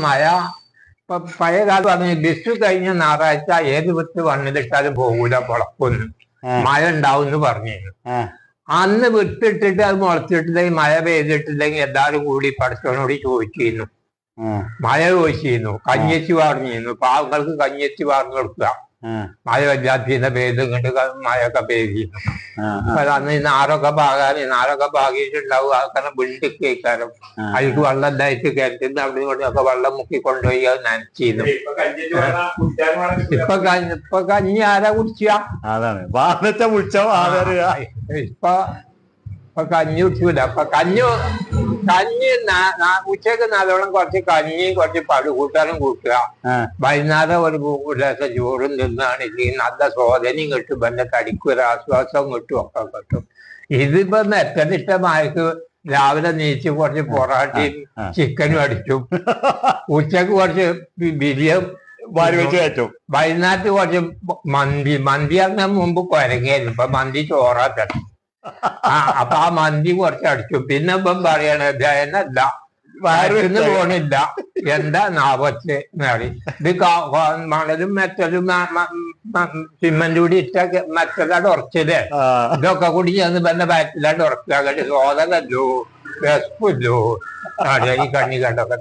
മഴ ഇപ്പൊ പഴയ കാലം പറഞ്ഞു ബസ് കഴിഞ്ഞ ഞായറാഴ്ച ഏത് വിത്ത് വന്നിട്ടാലും പോകൂല പൊളക്കൊന്നും മഴ ഉണ്ടാവും എന്ന് പറഞ്ഞിരുന്നു. അന്ന് വിത്തിട്ടിട്ട് അത് മുളച്ചിട്ടില്ലെങ്കിൽ മഴ പെയ്തിട്ടില്ലെങ്കിൽ എല്ലാവരും കൂടി പടച്ചവനോട് ചോദിച്ചിരുന്നു, മഴ ചോദിച്ചിരുന്നു, കഞ്ഞിച്ച് പറഞ്ഞിരുന്നു, പാവങ്ങൾക്ക് കഞ്ഞിച്ച് പറഞ്ഞു കൊടുക്കുക. മഴ വല്ലാത്തിന്റെ പെയ്ത് ഇങ്ങോട്ട് മഴയൊക്കെ പെയ്തിരുന്നു. അന്ന് നാരൊക്കെ പാകിയിട്ടുണ്ടാവും. ആൾക്കാരെ വീട്ടിൽ കേൾക്കാനും അതിക്ക് വെള്ളം എന്തായിട്ട് കിണറ്റിന്ന് അവിടെ ഇങ്ങോട്ടൊക്കെ വെള്ളം മുക്കി കൊണ്ടുപോയി അത് നനച്ചിരുന്നു. ഇപ്പൊ കഞ്ഞി ആരാ കുടിച്ചാ? ഇപ്പൊ കഞ്ഞി കുടിച്ചില്ല. അപ്പൊ കഞ്ഞി ഉച്ചക്ക് നല്ലോണം കുറച്ച് കഞ്ഞിയും കുറച്ച് പടുകൂട്ടാനും കൂട്ടുക. വൈകുന്നേരം ഒരു ഗ്ലാസ് ചോറും തിന്നാണെങ്കിൽ നല്ല സ്വാധീനം കിട്ടും, പിന്നെ കടിക്കും ഒരു ആശ്വാസം കിട്ടും, ഒക്കെ കിട്ടും. ഇതിപ്പോ നെറ്റനിഷ്ടമായിട്ട് രാവിലെ നീച്ച് കുറച്ച് പൊറാട്ടയും ചിക്കനും അടിച്ചു, ഉച്ചക്ക് കുറച്ച് ബിരിയാണി വൈകുന്നേരത്ത് കുറച്ച് മന്തി അങ്ങനെ മുമ്പ് കുരങ്ങായിരുന്നു. ഇപ്പൊ മന്തി ചോറാക്കണം. അപ്പൊ ആ മന്തി കുറച്ച് അടിച്ചു. പിന്നെ ഇപ്പം പറയണ എന്നല്ല വയറിന്ന് പോണില്ല, എന്താ നാവച്ച് നേടി ഇത് മണലും മെറ്റലും സിമന്റ് കൂടി ഇട്ട മെറ്റലാണ്ട് ഉറച്ചല്ലേ, ഇതൊക്കെ കൂടി ചെന്ന് പിന്നെ വയറ്റിലാണ്ട് ഉറക്കുക. സോദനല്ലോ വിശപ്പില്ലോ ഈ കണ്ണി കണ്ടൊക്കെ